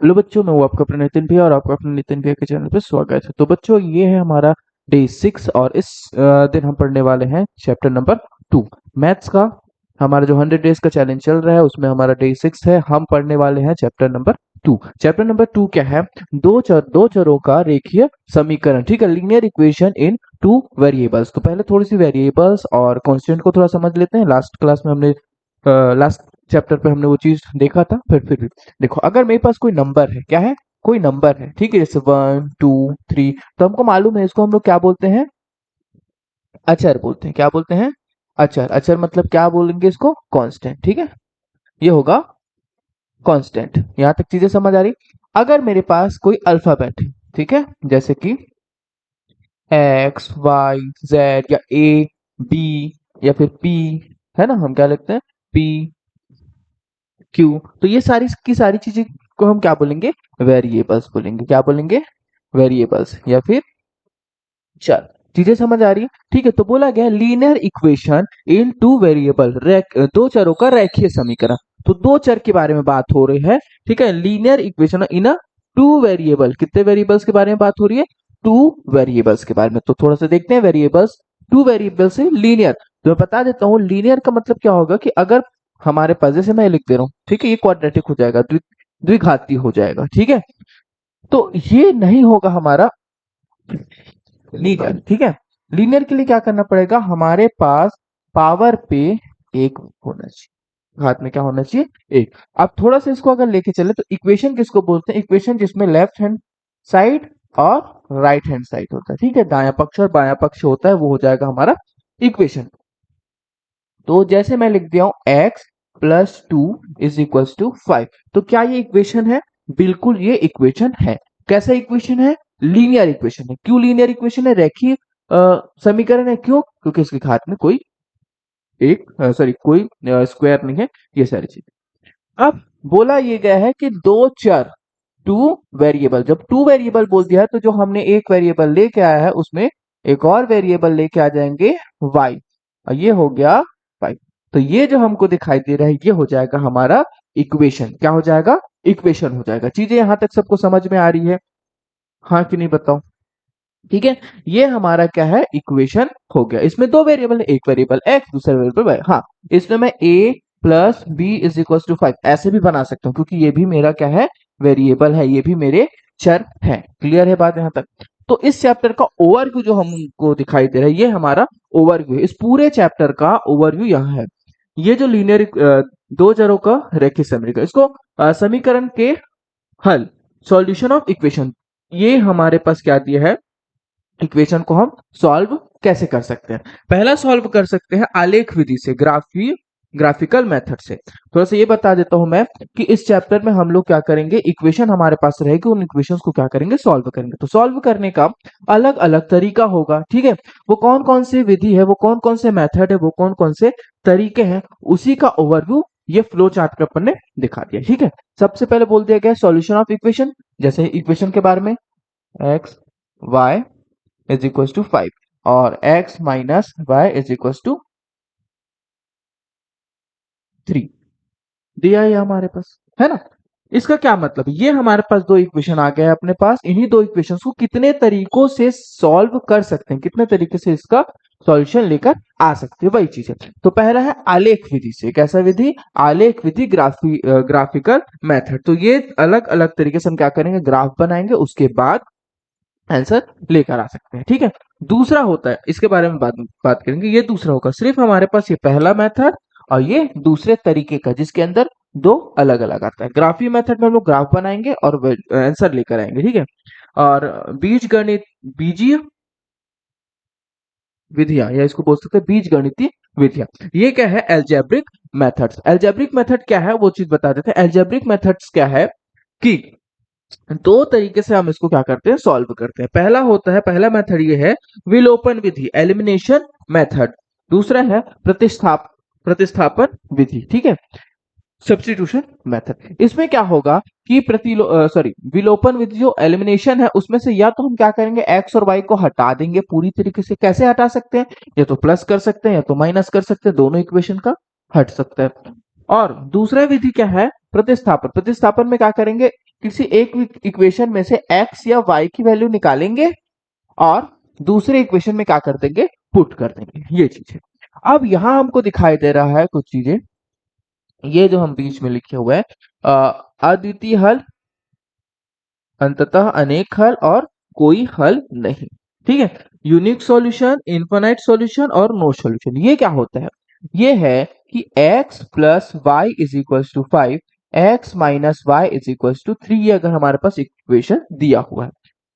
Hello बच्चों, मैं हूँ आपका अपना नितिन भैया और आपका अपने नितिन भैया के चैनल पे स्वागत है। तो बच्चों, ये है हमारा डे 6 और इस दिन हम पढ़ने वाले हैं चैप्टर नंबर 2 मैथ्स का। हमारा जो 100 डेज का चैलेंज चल रहा है उसमें हमारा डे 6 है। हम पढ़ने वाले हैं चैप्टर नंबर 2। चैप्टर नंबर 2 क्या है? दो चरों का रेखीय समीकरण। ठीक है, linear equation in two variables. तो पहले थोड़ी सी वेरिएबल्स और कॉन्स्टेंट को थोड़ा समझ लेते हैं। लास्ट क्लास में हमने लास्ट चैप्टर पे हमने वो चीज देखा था। फिर देखो, अगर मेरे पास कोई नंबर है, क्या है? कोई नंबर है, ठीक है, जैसे 1 2 3, तो हमको मालूम है इसको हम लोग क्या बोलते हैं? अचर बोलते हैं। क्या बोलते हैं? अचर। अचर मतलब क्या बोलेंगे इसको? कांस्टेंट। ठीक है, ये होगा कांस्टेंट। यहां तक चीजें समझ आ रही? अगर मेरे पास कोई अल्फाबेट है, ठीक है, जैसे कि एक्स वाई जेड या ए बी या फिर पी, है ना, हम क्या लिखते हैं? P Q. तो ये सारी की सारी चीजें को हम क्या बोलेंगे? वेरिएबल्स बोलेंगे। क्या बोलेंगे? वेरिएबल्स या फिर चर। चीजें समझ आ रही है? ठीक है, तो बोला गया linear equation in two variable, दो चरों का रेखीय समीकरण। तो दो चर के बारे में बात हो रही है। ठीक है, linear equation in a two variable. कितने वेरिएबल्स के बारे में बात हो रही है? टू वेरिएबल्स के बारे में। तो थोड़ा सा देखते हैं वेरिएबल्स। टू वेरिएबल्स से लीनियर। तो मैं बता देता हूँ लीनियर का मतलब क्या होगा कि अगर हमारे पास, जैसे मैं लिख दे रहा हूँ, ठीक है, ये क्वाड्रेटिक हो जाएगा, द्विघाती हो जाएगा। ठीक है, तो ये नहीं होगा हमारा लीनियर। ठीक है, लीनियर के लिए क्या करना पड़ेगा? हमारे पास पावर पे एक होना चाहिए, घात में क्या होना चाहिए? एक। अब थोड़ा सा इसको अगर लेके चले तो इक्वेशन किसको बोलते हैं? इक्वेशन जिसमें लेफ्ट हैंड साइड और राइट हैंड साइड होता है। ठीक है, दायां पक्ष और बायां पक्ष होता है, वो हो जाएगा हमारा इक्वेशन। तो जैसे मैं लिख दिया हूं X plus 2 is equal to 5। तो क्या ये इक्वेशन है? बिल्कुल ये इक्वेशन है। कैसा इक्वेशन है? लीनियर इक्वेशन है। क्यों लीनियर इक्वेशन है? रेखीय समीकरण है। क्यों? क्योंकि इसके घात में कोई एक सॉरी कोई स्क्वायर नहीं है। ये सारी चीज। अब बोला ये गया है कि दो चर, टू वेरिएबल। जब टू वेरिएबल बोल दिया है तो जो हमने एक वेरिएबल लेके आया है उसमें एक और वेरिएबल लेके आ जाएंगे y, और ये हो गया 5। तो ये जो हमको दिखाई दे रहा है ये हो जाएगा हमारा इक्वेशन। क्या हो जाएगा? इक्वेशन हो जाएगा। चीजें यहां तक सबको समझ में आ रही है? हाँ कि नहीं बताओ? ठीक है, ये हमारा क्या है? इक्वेशन हो गया। इसमें दो वेरिएबल है, एक वेरिएबल एक्स, दूसरा वेरिएबल वाई। हाँ, इसमें मैं a plus B is equal to 5 ऐसे भी बना सकता हूँ, क्योंकि ये भी मेरा क्या है? वेरिएबल है, ये भी मेरे चर है। क्लियर है बात यहां तक? तो इस चैप्टर का ओवरव्यू जो हमको दिखाई दे रहा है, ये हमारा ओवरव्यू है। इस पूरे चैप्टर का ओवरव्यू यहाँ है। ये जो लीनियर दो चरों का रेखीय समीकरण, इसको समीकरण के हल, सॉल्यूशन ऑफ इक्वेशन, ये हमारे पास क्या दिया है? इक्वेशन को हम सॉल्व कैसे कर सकते हैं? पहला सॉल्व कर सकते हैं आलेख विधि से, ग्राफिकल मेथड से। थोड़ा सा ये बता देता हूं मैं कि इस चैप्टर में हम लोग क्या करेंगे, इक्वेशन हमारे पास रहेगी, उन इक्वेशंस को क्या करेंगे? सॉल्व करेंगे। तो सॉल्व करने का अलग अलग तरीका होगा। ठीक है, वो कौन कौन सी विधि है, वो कौन कौन से मेथड है, वो कौन कौन से तरीके हैं, उसी का ओवरव्यू ये फ्लो चार्ट के अपन ने दिखा दिया। ठीक है, सबसे पहले बोल दिया गया सॉल्यूशन ऑफ इक्वेशन। जैसे इक्वेशन के बारे में X Y is equal to 5 और x minus Y is equal to 3 दिया है हमारे पास, है ना? इसका क्या मतलब? ये हमारे पास दो इक्वेशन आ गए हैं अपने पास। इन्हीं दो इक्वेशंस को कितने तरीकों से सॉल्व कर सकते हैं, कितने तरीके से इसका सॉल्यूशन लेकर आ सकते हैं, वही चीज है। तो पहला है आलेख विधि से। कैसा विधि? आलेख विधि, ग्राफिकल मेथड। तो ये अलग अलग तरीके से हम क्या करेंगे? ग्राफ बनाएंगे, उसके बाद आंसर लेकर आ सकते हैं। ठीक है, दूसरा होता है, इसके बारे में बात करेंगे। ये दूसरा होगा, सिर्फ हमारे पास ये पहला मेथड और ये दूसरे तरीके का, जिसके अंदर दो अलग अलग आता है। ग्राफी मेथड में हम लोग ग्राफ बनाएंगे और आंसर लेकर आएंगे। ठीक है, और बीजीय विधियां, या इसको बोल सकते हैं बीज गणितीय विधियां। ये क्या है? Algebraic methods. एल्जेब्रिक मेथड क्या है वो चीज बता देते हैं। एल्जेब्रिक मेथड्स क्या है कि दो तरीके से हम इसको क्या करते हैं? सॉल्व करते हैं। पहला होता है, पहला मेथड ये है विलोपन विधि, एलिमिनेशन मेथड। दूसरा है प्रतिस्थापन विधि। ठीक है, सब्स्टिट्यूशन मेथड। इसमें क्या होगा कि विलोपन विधि जो एलिमिनेशन है, उसमें से या तो हम क्या करेंगे, एक्स और वाई को हटा देंगे पूरी तरीके से। कैसे हटा सकते हैं? या तो प्लस कर सकते हैं या तो माइनस कर सकते हैं, दोनों इक्वेशन का हट सकता है। और दूसरा विधि क्या है? प्रतिस्थापन। प्रतिस्थापन में क्या करेंगे, किसी एक इक्वेशन में से x या y की वैल्यू निकालेंगे और दूसरे इक्वेशन में क्या कर देंगे, पुट कर देंगे, ये चीज है। अब यहां हमको दिखाई दे रहा है कुछ चीजें, ये जो हम बीच में लिखे हुए हैं, अद्वितीय हल, अंततः अनेक हल और कोई हल नहीं। ठीक है, यूनिक सॉल्यूशन, इनफाइनाइट सॉल्यूशन और नो सॉल्यूशन। ये क्या होता है, ये है कि x plus Y is equal to 5, x minus Y is equal to 3, ये अगर हमारे पास इक्वेशन दिया हुआ है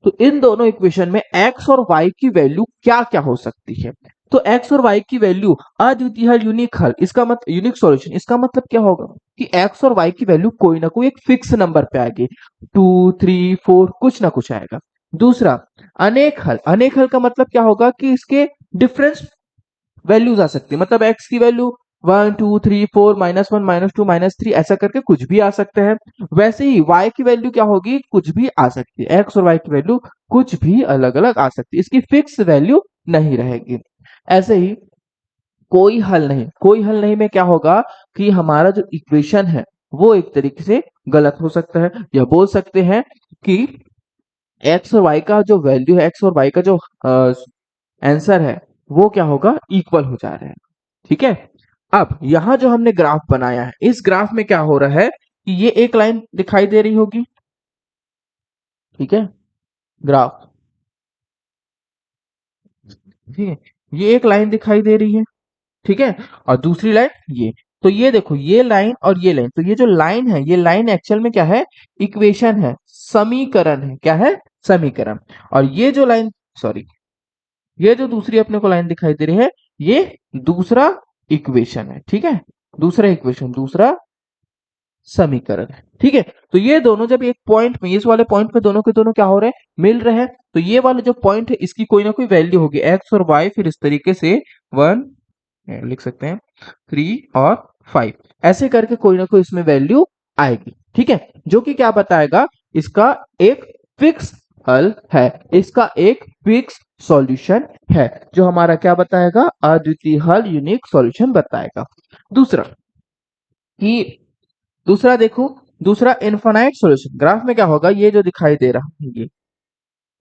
तो इन दोनों इक्वेशन में x और y की वैल्यू क्या क्या हो सकती है। तो x और y की वैल्यू अद्वितीय हल, यूनिक हल, इसका मतलब यूनिक सॉल्यूशन, इसका मतलब क्या होगा कि x और y की वैल्यू कोई ना कोई एक फिक्स नंबर पे आएगी, 2 3 4 कुछ ना कुछ आएगा। दूसरा अनेक हल, अनेक हल का मतलब क्या होगा कि इसके डिफरेंस वैल्यूज आ सकती है, मतलब x की वैल्यू 1 2 3 4 -1 -2 -3 ऐसा करके कुछ भी आ सकते हैं। वैसे ही y की वैल्यू क्या होगी, कुछ भी आ सकती है, x और y की वैल्यू कुछ भी अलग अलग आ सकती है, इसकी फिक्स वैल्यू नहीं रहेगी। ऐसे ही कोई हल नहीं, कोई हल नहीं में क्या होगा कि हमारा जो इक्वेशन है वो एक तरीके से गलत हो सकता है, या बोल सकते हैं कि एक्स और वाई का जो वैल्यू है, एक्स और वाई का जो आंसर है वो क्या होगा, इक्वल हो जा रहा है। ठीक है, अब यहां जो हमने ग्राफ बनाया है, इस ग्राफ में क्या हो रहा है कि ये एक लाइन दिखाई दे रही होगी, ठीक है, ग्राफ, ठीक है, ये एक लाइन दिखाई दे रही है, ठीक है, और दूसरी लाइन ये, तो ये देखो ये लाइन और ये लाइन, तो ये जो लाइन है, ये लाइन एक्चुअल में क्या है, इक्वेशन है, समीकरण है, क्या है, समीकरण। और ये जो लाइन, सॉरी, ये जो दूसरी अपने को लाइन दिखाई दे रही है, ये दूसरा इक्वेशन है, ठीक है, दूसरा इक्वेशन, दूसरा समीकरण है। ठीक है, तो ये दोनों जब एक पॉइंट में, इस वाले पॉइंट में दोनों के दोनों क्या हो रहे हैं, मिल रहे हैं, तो ये वाला जो पॉइंट है इसकी कोई ना कोई वैल्यू होगी, एक्स और वाई, फिर इस तरीके से 1 लिख सकते हैं, 3 और 5, ऐसे करके कोई ना कोई इसमें वैल्यू आएगी। ठीक है, जो कि क्या बताएगा, इसका एक फिक्स हल है, इसका एक फिक्स सॉल्यूशन है, जो हमारा क्या बताएगा, अद्वितीय हल, यूनिक सॉल्यूशन बताएगा। दूसरा कि दूसरा देखो, दूसरा इनफाइनाइट सॉल्यूशन, ग्राफ में क्या होगा, ये जो दिखाई दे रहा है ये,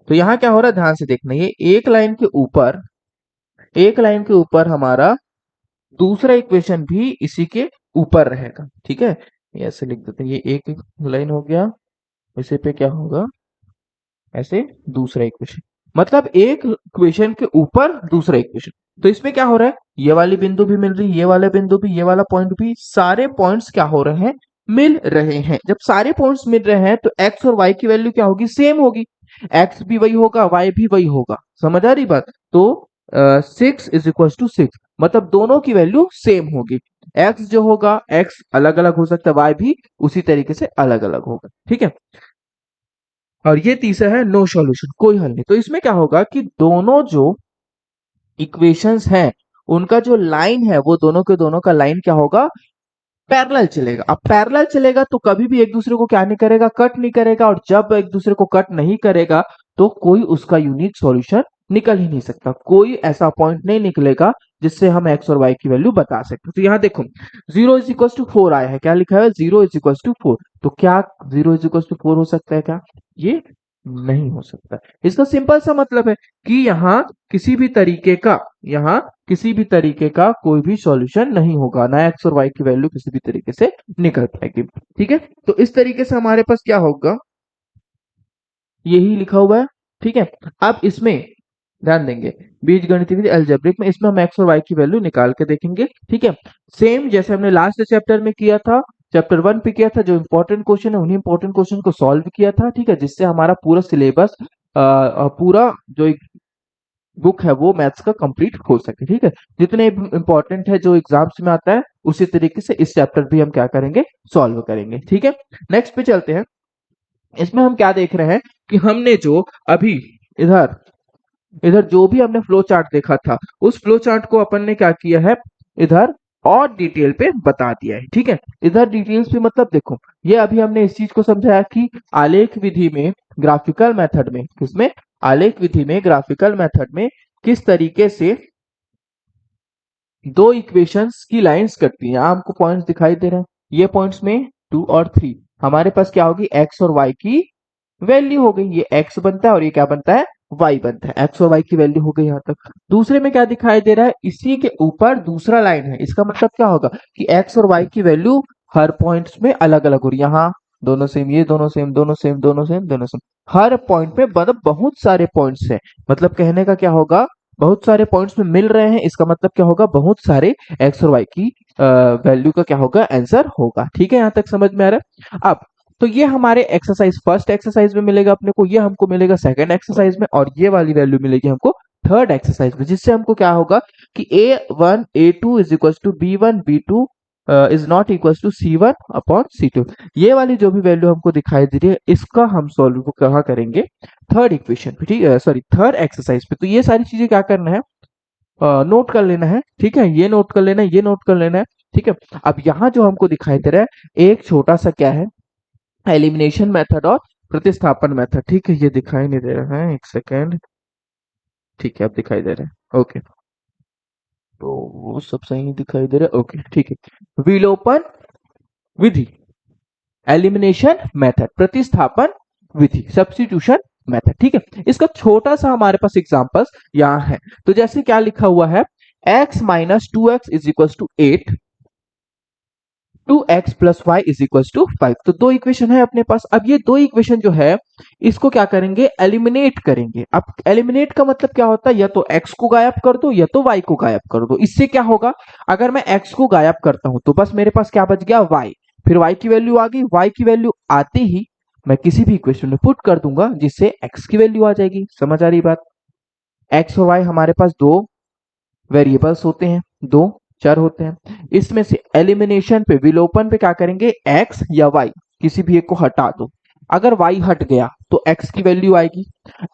तो यहाँ क्या हो रहा है, ध्यान से देखना, ये एक लाइन के ऊपर, एक लाइन के ऊपर हमारा दूसरा इक्वेशन भी इसी के ऊपर रहेगा। ठीक है, ये ऐसे लिख देते हैं, ये एक लाइन हो गया, इसी पे क्या होगा, ऐसे दूसरा इक्वेशन, मतलब एक इक्वेशन के ऊपर दूसरा इक्वेशन। तो इसमें क्या हो रहा है, ये वाली बिंदु भी मिल रही है, ये वाला बिंदु भी, ये वाला पॉइंट भी, सारे पॉइंट्स क्या हो रहे हैं, मिल रहे हैं। जब सारे पॉइंट्स मिल रहे हैं तो एक्स और वाई की वैल्यू क्या होगी, सेम होगी, एक्स भी वही होगा, वाई भी वही होगा, समझ आ रही बात। तो 6 इज इक्वल टू 6, मतलब दोनों की वैल्यू सेम होगी, एक्स जो होगा, एक्स अलग अलग हो सकता है, वाई भी उसी तरीके से अलग अलग होगा। ठीक है, और ये तीसरा है नो सॉल्यूशन, कोई हल नहीं। तो इसमें क्या होगा कि दोनों जो इक्वेशंस हैं उनका जो लाइन है, वो दोनों के दोनों का लाइन क्या होगा, पैरेलल चलेगा। अब पैरेलल चलेगा तो कभी भी एक दूसरे को क्या नहीं करेगा, कट नहीं करेगा, और जब एक दूसरे को कट नहीं करेगा तो कोई उसका यूनिक सॉल्यूशन निकल ही नहीं सकता, कोई ऐसा पॉइंट नहीं निकलेगा जिससे हम एक्स और वाई की वैल्यू बता सकते। तो यहाँ देखो 0 इज इक्वल टू 4 आया है, क्या लिखा है, 0 इज इक्वल टू 4, तो क्या 0 इज इक्वल टू 4 हो सकता है क्या, ये नहीं हो सकता। इसका सिंपल सा मतलब है कि यहाँ किसी भी तरीके का, यहाँ किसी भी तरीके का कोई भी सॉल्यूशन नहीं होगा, ना एक्स और वाई की वैल्यू किसी भी तरीके से निकल पाएगी। ठीक है, तो इस तरीके से हमारे पास क्या होगा, यही लिखा हुआ है। ठीक है, अब इसमें ध्यान देंगे, बीज गणित विधि अलजेब्रिक में, इसमें हम एक्स और वाई की वैल्यू निकाल के देखेंगे। ठीक है, सेम जैसे हमने लास्ट चैप्टर में किया था, चैप्टर 1 पे किया था, जो इंपॉर्टेंट क्वेश्चन है उन्हीं इंपॉर्टेंट क्वेश्चन को सॉल्व किया था। ठीक है, जिससे हमारा पूरा सिलेबस, पूरा जो एक बुक है वो मैथ्स का कंप्लीट हो सके। ठीक है, जितने इंपॉर्टेंट है जो एग्जाम्स में आता है उसी तरीके से इस चैप्टर भी हम क्या करेंगे, सॉल्व करेंगे। ठीक है, नेक्स्ट पे चलते हैं। इसमें हम क्या देख रहे हैं कि हमने जो अभी इधर इधर जो भी हमने फ्लो चार्ट देखा था, उस फ्लो चार्ट को अपन ने क्या किया है, इधर और डिटेल पे बता दिया है। ठीक है, इधर डिटेल्स पे मतलब देखो, ये अभी हमने इस चीज को समझाया कि आलेख विधि में, ग्राफिकल मेथड में, किसमें, आलेख विधि में, ग्राफिकल मेथड में किस तरीके से दो इक्वेशंस की लाइंस कटती हैं। यहाँ हमको पॉइंट्स दिखाई दे रहे हैं, ये पॉइंट्स में 2 और 3 हमारे पास क्या होगी x और y की वैल्यू हो गई। ये x बनता है और ये क्या बनता है y बनता है। x और y की वैल्यू हो गई यहाँ तक। दूसरे में क्या दिखाई दे रहा है, इसी के ऊपर दूसरा लाइन है। इसका मतलब क्या होगा कि x और y की वैल्यू हर पॉइंट्स में अलग अलग हो रही है। यहाँ दोनों सेम, ये दोनों सेम, दोनों सेम, दोनों सेम, दोनों सेम, हर पॉइंट पे मतलब बहुत सारे पॉइंट्स हैं। मतलब कहने का क्या होगा, बहुत सारे पॉइंट्स में मिल रहे हैं, इसका मतलब क्या होगा, बहुत सारे एक्स और वाई की वैल्यू का क्या होगा, आंसर होगा। ठीक है, यहाँ तक समझ में आ रहा है। अब तो ये हमारे एक्सरसाइज फर्स्ट एक्सरसाइज में मिलेगा अपने को, ये हमको मिलेगा सेकंड एक्सरसाइज में, और ये वाली वैल्यू मिलेगी हमको थर्ड एक्सरसाइज में, जिससे हमको क्या होगा कि a1 a2 is equal to b1 b2 is not equal to c1 upon c2। ये वाली जो भी वैल्यू हमको दिखाई दे रही है, इसका हम सॉल्व कहाँ करेंगे, थर्ड इक्वेशन पे, ठीक है, सॉरी थर्ड एक्सरसाइज पे। तो ये सारी चीजें क्या करना है, नोट कर लेना है। ठीक है, ये नोट कर लेना है, ये नोट कर लेना है। ठीक है, अब यहाँ जो हमको दिखाई दे रहा है एक छोटा सा क्या है, एलिमिनेशन मेथड और प्रतिस्थापन मेथड। ठीक है, ये दिखाई नहीं दे रहा है, एक सेकेंड। ठीक है, अब दिखाई दे रहा है, ओके। तो वो सब सही नहीं दिखाई दे रहा है, ओके ठीक है। विलोपन विधि, एलिमिनेशन मेथड, प्रतिस्थापन विधि, सब्स्टिट्यूशन मेथड। ठीक है, इसका छोटा सा हमारे पास एग्जांपल्स यहाँ है। तो जैसे क्या लिखा हुआ है, x minus two X is equal to 8, 2x plus Y is equal to 5। तो दो इक्वेशन है अपने पास। अब ये दो इक्वेशन जो है, इसको क्या करेंगे, एलिमिनेट करेंगे। अब एलिमिनेट का मतलब क्या होता है, या तो x को गायब कर दो या तो y को गायब कर दो। इससे क्या होगा, अगर मैं x को गायब करता हूं तो बस मेरे पास क्या बच गया, y। फिर y की वैल्यू आ गई, y की वैल्यू आते ही मैं किसी भी इक्वेशन में पुट कर दूंगा, जिससे x की वैल्यू आ जाएगी। समझ आ रही बात। x और y हमारे पास दो वेरिएबल्स होते हैं, दो चर होते हैं। इसमें से एलिमिनेशन पे, विलोपन पे क्या करेंगे, x या y किसी भी एक को हटा दो। अगर y हट गया तो x की वैल्यू आएगी,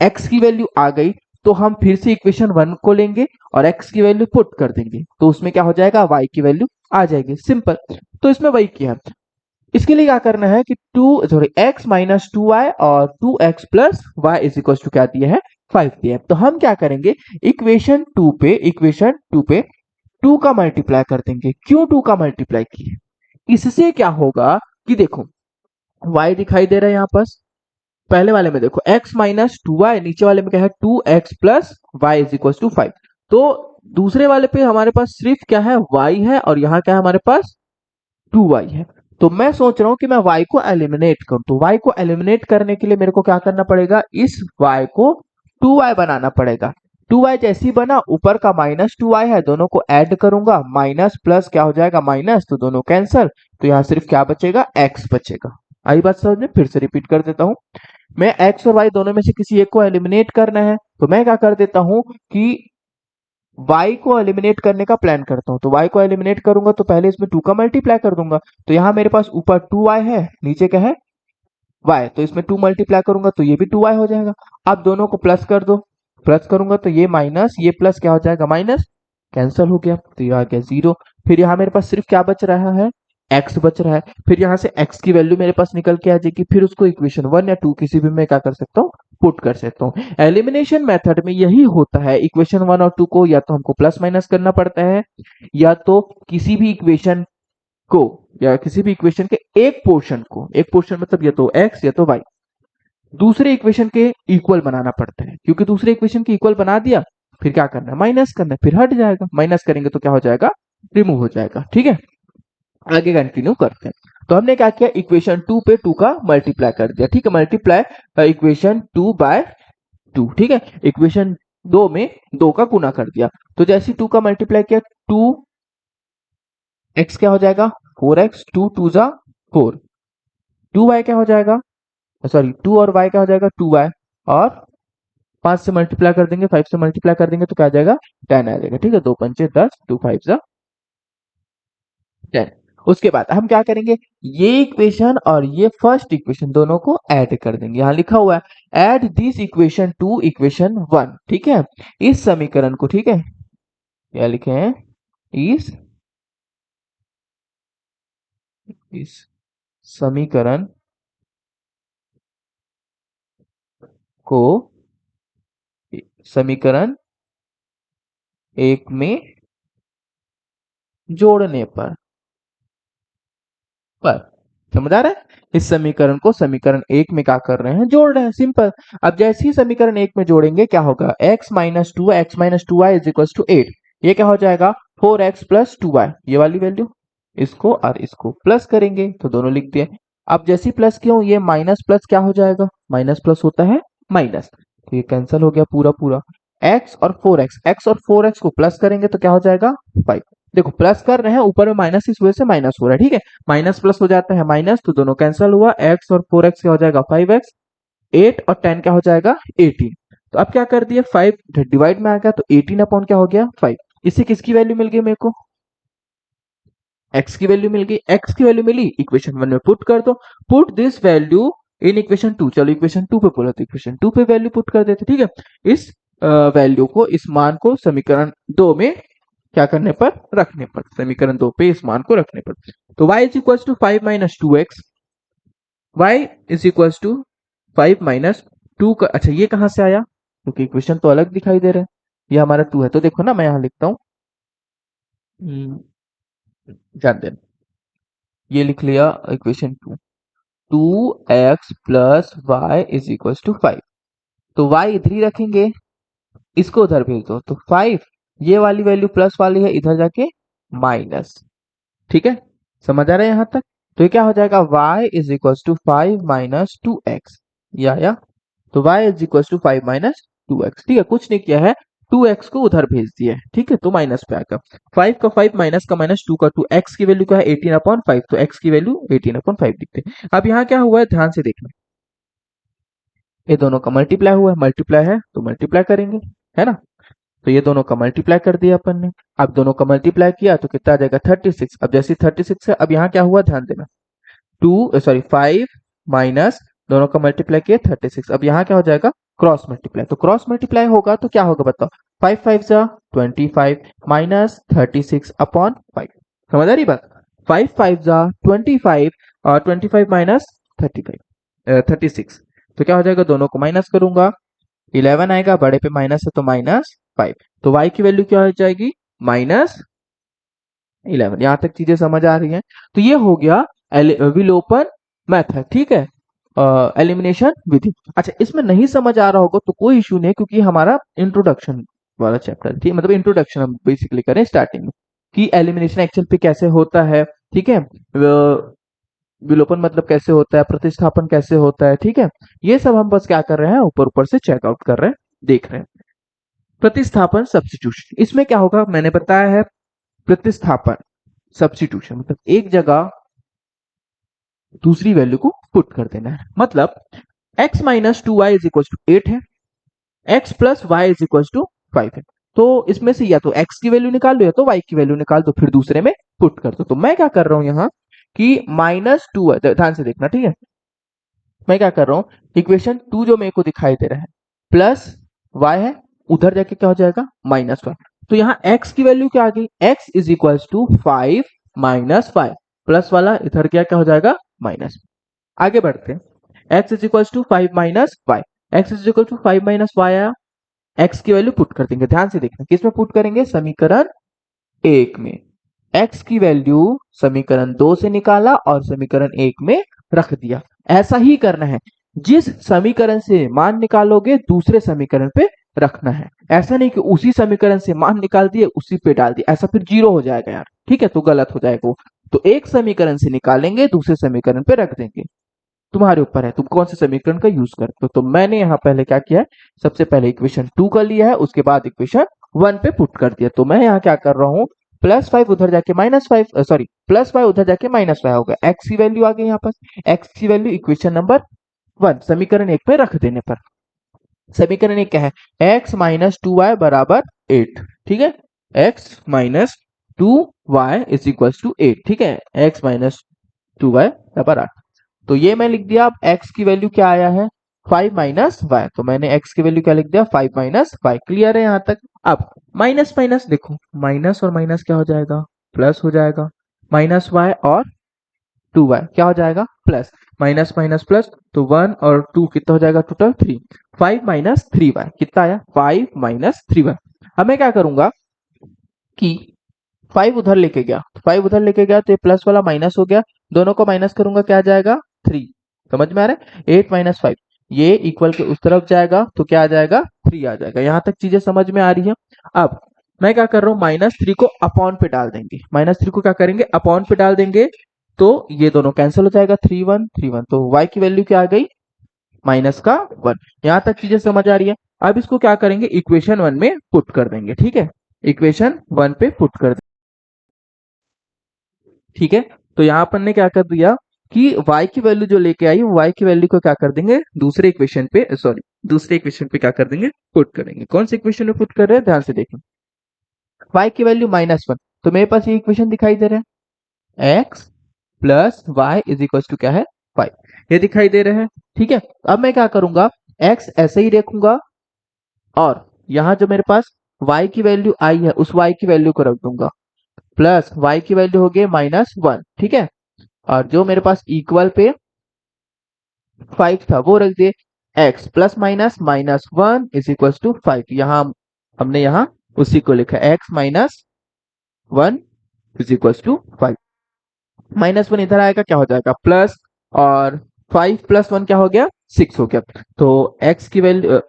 x की वैल्यू आ गई तो हम फिर से इक्वेशन वन को लेंगे और x की वैल्यू पुट कर देंगे, तो उसमें क्या हो जाएगा, y की वैल्यू आ जाएगी, सिंपल। तो इसमें वही किया। इसके लिए क्या करना है कि x माइनस टू वाई और 2x plus Y is equal to क्या दिया है, 5 दिया है। तो हम क्या करेंगे, इक्वेशन टू पे 2 का मल्टीप्लाई कर देंगे। क्यों 2 का मल्टीप्लाई किए, इससे क्या होगा कि देखो y दिखाई दे रहा है यहाँ पास, पहले वाले में देखो x माइनस टू वाई, नीचे वाले में क्या है 2x plus Y is equal to 5। तो दूसरे वाले पे हमारे पास सिर्फ क्या है, y है, और यहाँ क्या है हमारे पास 2y है। तो मैं सोच रहा हूं कि मैं y को एलिमिनेट करूं। तो y को एलिमिनेट करने के लिए मेरे को क्या करना पड़ेगा, इस y को 2y बनाना पड़ेगा। 2y जैसे ही बना, ऊपर का माइनस 2y है, दोनों को ऐड करूंगा, माइनस प्लस क्या हो जाएगा, माइनस, तो दोनों कैंसल। तो यहाँ सिर्फ क्या बचेगा, x बचेगा। आई बात समझ में, फिर से रिपीट कर देता हूं। मैं x और y दोनों में से किसी एक को एलिमिनेट करना है, तो मैं क्या कर देता हूं कि y को एलिमिनेट करने का प्लान करता हूं। तो y को एलिमिनेट करूंगा तो पहले इसमें 2 का मल्टीप्लाई कर दूंगा। तो यहां मेरे पास ऊपर 2y है, नीचे क्या है, y। तो इसमें 2 मल्टीप्लाई करूंगा तो ये भी 2y हो जाएगा। अब दोनों को प्लस कर दो, प्लस करूंगा तो ये माइनस, ये प्लस क्या हो जाएगा, माइनस, कैंसल हो गया, तो ये आ गया 0। फिर यहाँ मेरे पास सिर्फ क्या बच रहा है, x बच रहा है। फिर यहाँ से x की वैल्यू मेरे पास निकल के आ जाएगी। फिर उसको इक्वेशन वन या टू किसी भी में क्या कर सकता हूँ, पुट कर सकता हूँ। एलिमिनेशन मेथड में यही होता है, इक्वेशन वन और टू को या तो हमको प्लस माइनस करना पड़ता है, या तो किसी भी इक्वेशन को, या किसी भी इक्वेशन के एक पोर्शन को, एक पोर्शन मतलब या तो x या तो y, दूसरे इक्वेशन के इक्वल बनाना पड़ता है। क्योंकि दूसरे इक्वेशन के इक्वल बना दिया, फिर क्या करना है, माइनस करना है, फिर हट जाएगा। माइनस करेंगे तो क्या हो जाएगा, रिमूव हो जाएगा। ठीक है, आगे कंटिन्यू करते हैं। तो हमने क्या किया, इक्वेशन टू पे 2 का मल्टीप्लाई कर दिया। ठीक है, मल्टीप्लाई इक्वेशन 2 बाय 2। ठीक है, इक्वेशन दो में 2 का गुना कर दिया। तो जैसे 2 का मल्टीप्लाई किया, 2x क्या हो जाएगा, 4x, 2 2 जा 4, 2y क्या हो जाएगा, सॉरी 2 और y क्या हो जाएगा, 2y, और 5 से मल्टीप्लाई कर देंगे, 5 से मल्टीप्लाई कर देंगे तो क्या आ जाएगा, 10 आ जाएगा। ठीक है, 2 पंचे 10, 2 5 जा 10। उसके बाद हम क्या करेंगे, ये इक्वेशन और ये फर्स्ट इक्वेशन दोनों को ऐड कर देंगे। यहां लिखा हुआ है add this equation two equation one. ठीक है, इस समीकरण को, ठीक है, क्या लिखे हैं, इस इस समीकरण को समीकरण एक में जोड़ने पर समझ आ रहा है? इस समीकरण को समीकरण एक में क्या कर रहे हैं, जोड़ रहे हैं, सिंपल। अब जैसे ही समीकरण एक में जोड़ेंगे क्या होगा, x minus two Y is equal to 8। ये क्या हो जाएगा, 4x प्लस 2y, ये वाली वैल्यू, इसको और इसको प्लस करेंगे तो दोनों लिख दिए। अब जैसे प्लस क्यों, ये माइनस प्लस क्या हो जाएगा, माइनस प्लस होता है माइनस, तो ये कैंसिल हो गया पूरा पूरा। x और 4x को प्लस करेंगे तो क्या हो जाएगा 5। देखो प्लस कर रहे हैं, ऊपर में माइनस इस वजह से माइनस हो रहा है, ठीक है, माइनस प्लस हो जाता है माइनस, तो दोनों कैंसिल हुआ, x और 4x क्या हो जाएगा 5x, 8 और 10 क्या हो जाएगा 18। तो अब क्या कर दिया, 5 डिवाइड में आ गया तो 18 अपॉन क्या हो गया 5। इससे किसकी वैल्यू मिल गई मेरे को, x की वैल्यू मिल गई, x की वैल्यू मिली, इक्वेशन 1 में पुट कर दो, put this value in equation 2। चलो इक्वेशन 2 पे बोला तो इक्वेशन 2 पे वैल्यू पुट कर देते, ठीक है। इस वैल्यू को, इस मान को समीकरण 2 में क्या करने पर, रखने पर, समीकरण 2 पे इस मान को रखने पर, तो y is equal to 5 minus 2x, y is equal to 5 minus 2 का, अच्छा ये कहां से आया, क्योंकि इक्वेशन तो अलग दिखाई दे रहा है, ये हमारा 2 है, तो देखो ना मैं यहां लिखता हूं, ध्यान देना, ये लिख लिया equation 2, 2x plus Y is equal to 5, तो y इधर ही रखेंगे, इसको उधर भेज दो, तो 5, ये वाली वैल्यू प्लस वाली है, इधर जाके माइनस, ठीक है, समझ आ रहा है यहां तक। तो ये क्या हो जाएगा, y is equal to 5 minus 2x, या तो y is equal to 5 minus 2x, ठीक है, कुछ नहीं किया है, 2x को उधर भेज दिया है, ठीक है, तो माइनस पे आएगा, 5 का 5 माइनस का माइनस 2 का 2, x की वैल्यू क्या है 18 अपॉन 5, तो x की वैल्यू 18 अपॉन 5 दिखते हैं। अब यहाँ क्या हुआ है, ध्यान से देखना, ये दोनों का मल्टीप्लाई हुआ है, मल्टीप्लाई है तो मल्टीप्लाई करेंगे, है ना, तो ये दोनों का मल्टीप्लाई कर दिया अपन ने। अब दोनों का मल्टीप्लाई किया तो कितना आ जाएगा 36। अब जैसे 36 है, अब यहाँ क्या हुआ ध्यान देना, 5 माइनस, दोनों का मल्टीप्लाई किया 36, अब यहाँ क्या हो जाएगा क्रॉस मल्टीप्लाई, तो क्रॉस मल्टीप्लाई होगा तो क्या होगा बताओ, 5 5 जा 25 माइनस 36 अपॉन 5, समझ आ रही बात, 5 5 जा 25 और 25 माइनस 36, तो क्या हो जाएगा, दोनों को माइनस करूंगा, 11 आएगा, बड़े पे माइनस है तो माइनस 5, तो y की वैल्यू क्या हो जाएगी -11। यहां तक चीजें समझ आ रही हैं, तो ये हो गया विलोपन मेथड, ठीक है, एलिमिनेशन विधि। अच्छा इसमें नहीं समझ आ रहा होगा तो कोई इशू नहीं है, क्योंकि हमारा इंट्रोडक्शन वाला चैप्टर, ठीक, मतलब इंट्रोडक्शन हम बेसिकली करें स्टार्टिंग में कि एलिमिनेशन एक्चुअल पे कैसे होता है, ठीक है, विलोपन मतलब कैसे होता है, प्रतिस्थापन कैसे होता है, ठीक है, ये सब हम बस क्या कर रहे हैं, ऊपर ऊपर से चेकआउट कर रहे हैं, देख रहे हैं। प्रतिस्थापन सब्स्टिट्यूशन, इसमें क्या होगा मैंने बताया है, प्रतिस्थापन सब्स्टिट्यूशन मतलब एक जगह दूसरी वैल्यू को पुट कर देना है, मतलब x minus 2y is equal to 8 है, x plus Y is equal to 5 है, तो इसमें से या तो x की वैल्यू निकाल लो या तो y की वैल्यू निकाल दो, फिर दूसरे में पुट कर दो। तो मैं क्या कर रहा हूं यहाँ कि -2, ध्यान से देखना, ठीक है, मैं क्या कर रहा हूँ, इक्वेशन 2 जो मेरे को दिखाई दे रहा है प्लस y है, उधर जाके क्या हो जाएगा -1, तो यहाँ x की वैल्यू क्या आ गई, x is equal to 5 minus 5, plus वाला इधर क्या हो जाएगा माइनस। आगे बढ़ते हैं, x is equal to 5 minus Y, x is equal to 5 minus Y आया, x की वैल्यू पुट कर देंगे, ध्यान से देखना किसमें पुट करेंगे, समीकरण 1 में, x की वैल्यू समीकरण 2 से निकाला और समीकरण 1 में रख दिया। ऐसा ही करना है, जिस समीकरण से मान निकालोगे दूसरे समीकरण पे रखना है, ऐसा नहीं कि उसी समीकरण से मान निकाल दिए उसी पे डाल दिए, ऐसा फिर जीरो हो जाएगा यार, ठीक है, तो गलत हो जाएगा वो। तो एक समीकरण से निकालेंगे दूसरे समीकरण पे रख देंगे, तुम्हारे ऊपर है तुम कौन से समीकरण का यूज करते हो। तो मैंने यहाँ पहले क्या किया है, सबसे पहले इक्वेशन 2 का लिया है, उसके बाद इक्वेशन 1 पे पुट कर दिया। तो मैं यहाँ क्या कर रहा हूँ, +5 उधर जाके -5, सॉरी +5 उधर जाके -5 हो गया, x की वैल्यू आ गई यहाँ पर, x की वैल्यू इक्वेशन नंबर 1 समीकरण 1 पे रख देने पर, समीकरण 1 क्या है, x माइनस 2y बराबर 8, ठीक है, x minus 2y is equal to 8, ठीक है, x माइनस 2y बराबर 8, तो ये मैं लिख दिया। अब x की वैल्यू क्या आया है 5 माइनस वाई, तो मैंने x की वैल्यू क्या लिख दिया 5 माइनस वाई, क्लियर है यहाँ तक। अब माइनस माइनस देखो, माइनस और माइनस क्या हो जाएगा, प्लस हो जाएगा, माइनस वाई और 2y क्या हो जाएगा प्लस, माइनस माइनस प्लस, तो 1 और 2 कितना हो जाएगा टोटल 3, 5 माइनस 3y कितना आया 5 माइनस 3y। अब मैं क्या करूंगा कि 5 उधर लेके गया, तो 5 उधर लेके गया तो ये प्लस वाला माइनस हो गया, दोनों को माइनस करूंगा क्या आ जाएगा 3। समझ में आ रहा है 8 माइनस 5 ये इक्वल के उस तरफ जाएगा तो क्या आ जाएगा 3 आ जाएगा। यहां तक चीजें समझ में आ रही है। अब मैं क्या कर रहा हूं -3 को अपॉन पे डाल देंगे। -3 को क्या करेंगे अपॉन पे डाल देंगे तो ये दोनों कैंसिल हो जाएगा 3 1 3 1 तो y की वैल्यू क्या आ गई -1। यहां तक चीजें समझ आ रही है। अब इसको क्या करेंगे इक्वेशन 1 में पुट कर देंगे। ठीक है इक्वेशन 1 पे पुट कर देंगे। ठीक है तो यहाँ अपन ने क्या कर दिया कि y की वैल्यू जो लेके आई y की वैल्यू को क्या कर देंगे दूसरे इक्वेशन पे सॉरी दूसरे इक्वेशन पे क्या कर देंगे पुट करेंगे। कौन से इक्वेशन में पुट कर रहे हैं ध्यान से देखें। y की वैल्यू -1 तो मेरे पास ये इक्वेशन दिखाई दे रहा है x plus Y is equal to क्या है 5 ये दिखाई दे रहे हैं। ठीक है अब मैं क्या करूंगा x ऐसे ही रखूंगा और यहाँ जो मेरे पास y की वैल्यू आई है उस y की वैल्यू को रख दूंगा प्लस y की वैल्यू हो गई -1। ठीक है और जो मेरे पास इक्वल पे 5 था वो रख दिए x plus minus -1 is equal to 5। यहाँ हमने यहाँ उसी को लिखा x -1 इज इक्वल टू 5। -1 इधर आएगा क्या हो जाएगा प्लस और 5 प्लस 1 क्या हो गया 6 हो गया तो x की वैल्यू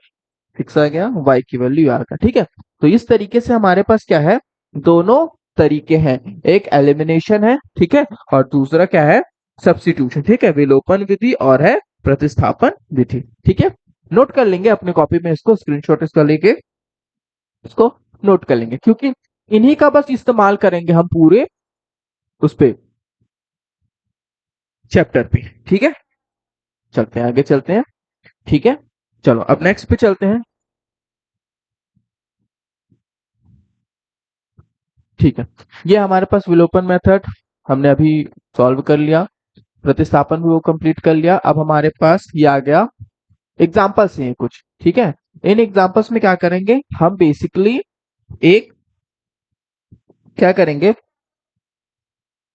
6 आ गया y की वैल्यू आ गया। ठीक है तो इस तरीके से हमारे पास क्या है दोनों तरीके हैं एक एलिमिनेशन है ठीक है और दूसरा क्या है सब्स्टिट्यूशन। ठीक है विलोपन विधि और है प्रतिस्थापन विधि। ठीक है नोट कर लेंगे अपने कॉपी में इसको स्क्रीनशॉट इसका लेके इसको नोट कर लेंगे क्योंकि इन्हीं का बस इस्तेमाल करेंगे हम पूरे उस पे चैप्टर पे। ठीक है चलते हैं आगे चलते हैं। ठीक है चलो अब नेक्स्ट पे चलते हैं। ठीक है ये हमारे पास विलोपन मेथड हमने अभी सॉल्व कर लिया प्रतिस्थापन भी वो कंप्लीट कर लिया। अब हमारे पास ये आ गया एग्जाम्पल्स हैं कुछ। ठीक है इन एग्जाम्पल्स में क्या करेंगे हम बेसिकली एक क्या करेंगे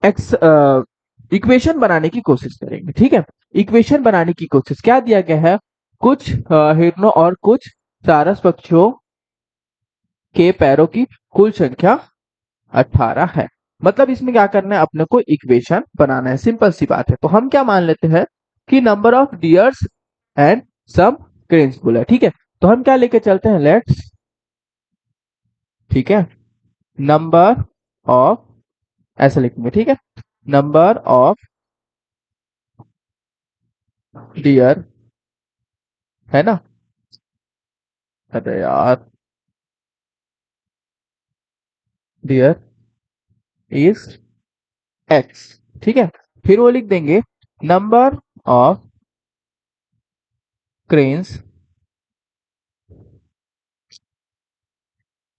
एक्स इक्वेशन बनाने की कोशिश करेंगे। ठीक है इक्वेशन बनाने की कोशिश क्या दिया गया है कुछ हिरणों और कुछ सारस पक्षियों के पैरों की कुल संख्या 18 है। मतलब इसमें क्या करना है अपने को इक्वेशन बनाना है सिंपल सी बात है। तो हम क्या मान लेते हैं कि number of deers and some cranes बोला है। ठीक है तो हम क्या लेके चलते हैं लेट्स ठीक है नंबर ऑफ ऐसा लिखेंगे। ठीक है नंबर ऑफ डियर है ना अरे यार डियर इज एक्स। ठीक है फिर वो लिख देंगे number of cranes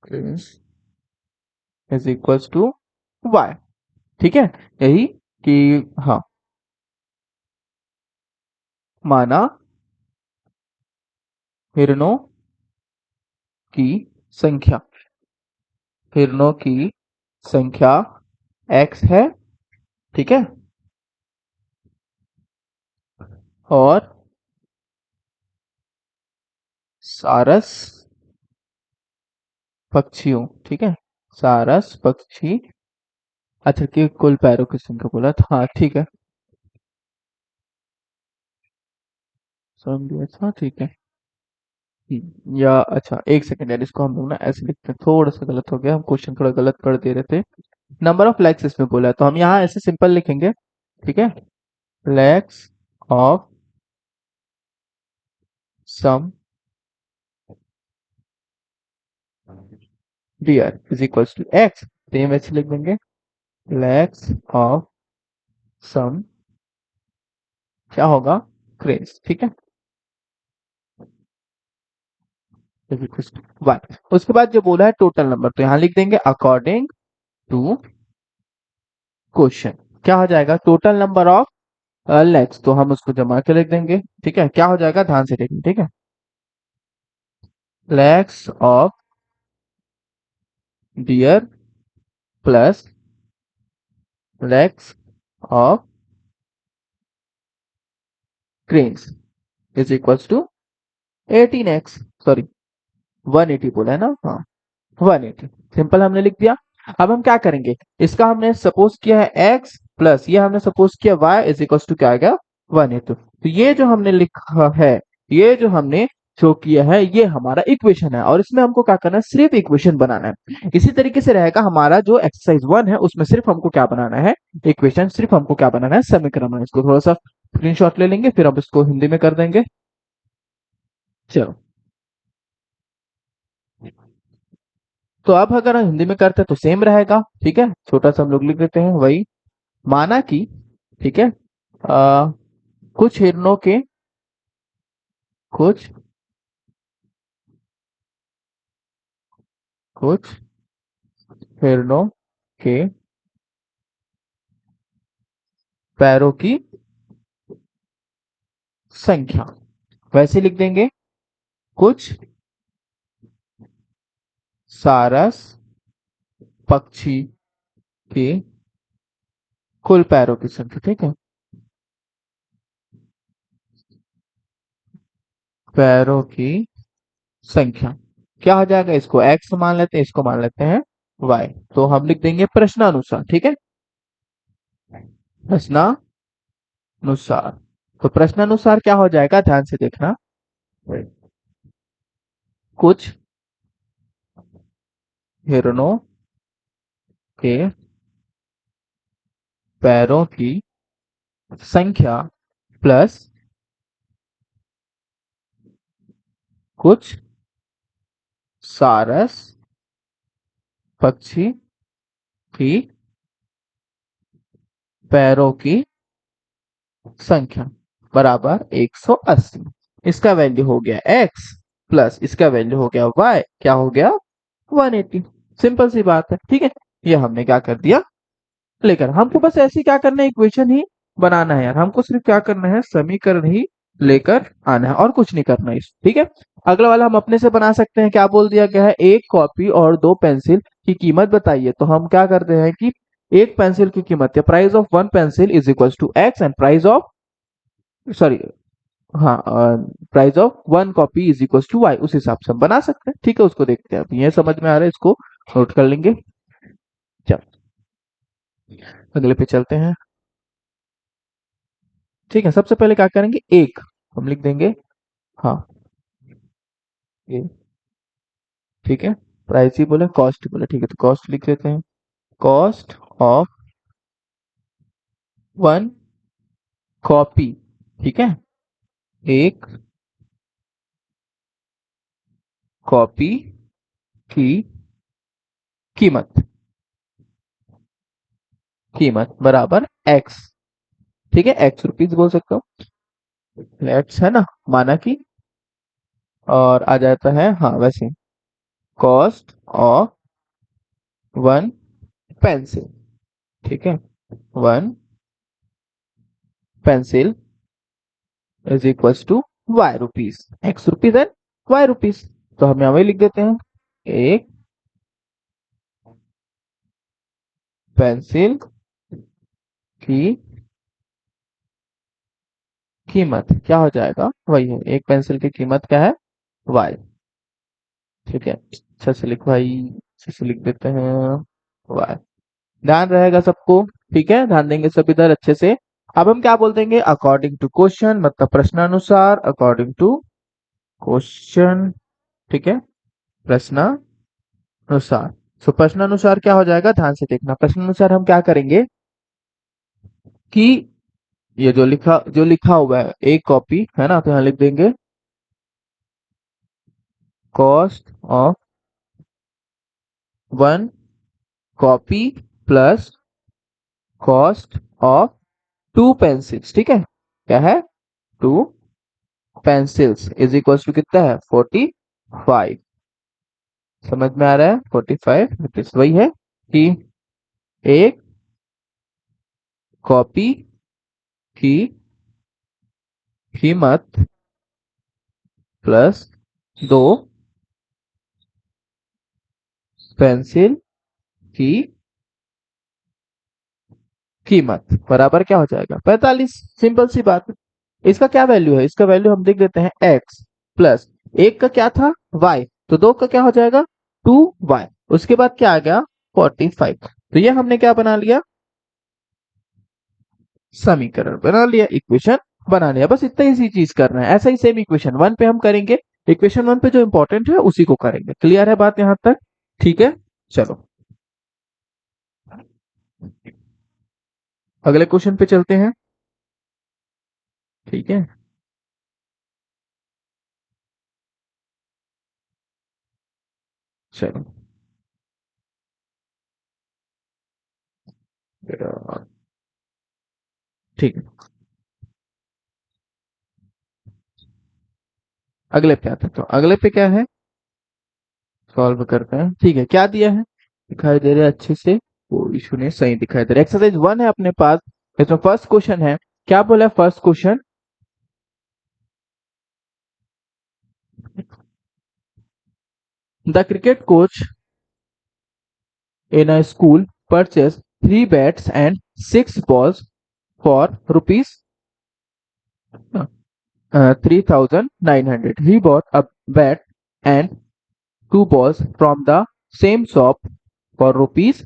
cranes is equals to Y. ठीक है यही कि हाँ माना हिरणों की संख्या हिरणों की संख्या x है। ठीक है और सारस पक्षियों ठीक है सारस पक्षी अच्छा कि कुल पैरों की संख्या बोला था हाँ ठीक है समझ गया ठीक है। या अच्छा एक सेकंड यार इसको हम लोग ना ऐसे लिखते हैं थोड़ा सा गलत हो गया हम क्वेश्चन थोड़ा गलत पढ़ दे रहे थे। नंबर ऑफ लेग्स इसमें बोला है तो हम यहाँ ऐसे सिंपल लिखेंगे। ठीक है legs of some deer is equals to X तो ये वैसे लिख देंगे लेग्स ऑफ सम क्या होगा क्रेज। ठीक है वन उसके बाद जो बोला है टोटल नंबर तो यहाँ लिख देंगे अकॉर्डिंग टू क्वेश्चन क्या हो जाएगा टोटल नंबर ऑफ लेग्स तो हम उसको जमा के लिख देंगे। ठीक है क्या हो जाएगा ध्यान से देखिए। ठीक है legs of deer plus legs of cranes is equals to 18x sorry 180 बोला है ना हाँ 180 सिंपल हमने लिख दिया। अब हम क्या करेंगे इसका हमने सपोज किया है x प्लस ये हमने सपोज किया y इज इक्वल टू क्या आ गया 180। तो ये जो हमने लिखा है, ये जो हमने शो किया है, ये हमारा इक्वेशन है और इसमें हमको क्या करना है, सिर्फ इक्वेशन बनाना है। इसी तरीके से रहेगा हमारा जो एक्सरसाइज 1 है, उसमें सिर्फ हमको क्या बनाना है, इक्वेशन, सिर्फ हमको क्या बनाना है, समीकरण बनाना है। इसको थोड़ा सा स्क्रीनशॉट ले लेंगे, फिर हम इसको हिंदी में कर देंगे। चलो, तो अब अगर हम हिंदी में करते हैं तो सेम रहेगा, ठीक है। छोटा सा हम लोग लिख देते हैं वही, माना कि, ठीक है, कुछ हिरणों के, कुछ कुछ हिरणों के पैरों की संख्या, वैसे लिख देंगे, कुछ सारस पक्षी के कुल पैरों की संख्या, ठीक है, पैरों की संख्या क्या हो जाएगा, इसको x मान लेते हैं, इसको मान लेते हैं y। तो हम लिख देंगे प्रश्नानुसार, ठीक है, प्रश्नानुसार। तो प्रश्नानुसार क्या हो जाएगा, ध्यान से देखना, कुछ हिरणों के पैरों की संख्या प्लस कुछ सारस पक्षी की पैरों की संख्या बराबर 180। इसका वैल्यू हो गया x प्लस इसका वैल्यू हो गया y, क्या हो गया 180। सिंपल सी बात है, ठीक है। ये हमने क्या कर दिया, लेकर हमको बस ऐसे क्या करना है, इक्वेशन ही बनाना है यार, हमको सिर्फ क्या करना है, समीकरण ही लेकर आना है और कुछ नहीं करना है, ठीक है। अगला वाला हम अपने से बना सकते हैं, क्या बोल दिया गया है, एक कॉपी और दो पेंसिल की कीमत बताइए। तो हम क्या करते हैं कि एक पेंसिल की कीमत, या price of one pencil is equal to X and price of, sorry, हाँ, price of one copy is equal to Y, उस हिसाब से हम बना सकते हैं, ठीक है। उसको देखते हैं, अब ये समझ में आ रहा है, इसको नोट कर लेंगे। चल, अगले पे चलते हैं, ठीक है। सबसे पहले क्या करेंगे, एक हम लिख देंगे, हाँ, ये, ठीक है। प्राइस ही बोले, कॉस्ट बोले, ठीक है, तो कॉस्ट लिख देते हैं, कॉस्ट ऑफ वन कॉपी, ठीक है, एक कॉपी की कीमत, कीमत बराबर एक्स, ठीक है, एक्स रुपीज बोल सकता हूँ, एक्स है ना, माना कि, और आ जाता है, हाँ वैसे, कॉस्ट ऑफ वन पेंसिल, ठीक है, one pencil is equal to Y rupees, X rupees and Y rupees. तो हम यहाँ वही लिख देते हैं, एक पेंसिल की कीमत क्या हो जाएगा, वही है, एक पेंसिल की कीमत क्या है, वाई, ठीक है। अच्छे से लिख भाई, अच्छे से लिख देते हैं, वाई, ध्यान रहेगा सबको, ठीक है, ध्यान देंगे सब इधर अच्छे से। अब हम क्या बोल देंगे, अकॉर्डिंग टू क्वेश्चन, मतलब प्रश्नानुसार, अकॉर्डिंग टू क्वेश्चन, ठीक है, प्रश्नानुसार। सो प्रश्नानुसार क्या हो जाएगा, ध्यान से देखना, प्रश्नानुसार हम क्या करेंगे कि ये जो लिखा हुआ है, एक कॉपी है ना, तो यहाँ लिख देंगे cost of one copy plus cost of two pencils, ठीक है, क्या है, two pencils is equal to कितना है, 45। समझ में आ रहा है, 45 रुपीज, वही है कि एक कॉपी की कीमत प्लस दो पेंसिल की कीमत बराबर क्या हो जाएगा, 45। सिंपल सी बात है। इसका क्या वैल्यू है, इसका वैल्यू हम देख देते हैं, x प्लस एक का क्या था, y, तो दो का क्या हो जाएगा, 2y, उसके बाद क्या आ गया, 45। तो ये हमने क्या बना लिया, समीकरण बना लिया, इक्वेशन बना लिया, बस इतना ही चीज करना है। ऐसा ही सेम इक्वेशन वन पे हम करेंगे, इक्वेशन वन पे जो इंपॉर्टेंट है उसी को करेंगे। क्लियर है बात यहां तक? ठीक है, चलो अगले क्वेश्चन पे चलते हैं। ठीक है, चलो ठीक है, अगले पे आते हैं। तो अगले पे क्या है, सॉल्व करते हैं। ठीक है, क्या दिया है, दिखाई दे रहा है अच्छे से, कोई इशू नहीं, सही दिखाई दे रहा है। एक्सरसाइज वन है अपने पास, इसमें फर्स्ट क्वेश्चन है। क्या बोला है first question, the cricket coach in a school purchased 3 bats and 6 balls for rupees 3,900. He bought a bat and 2 balls from the same shop for rupees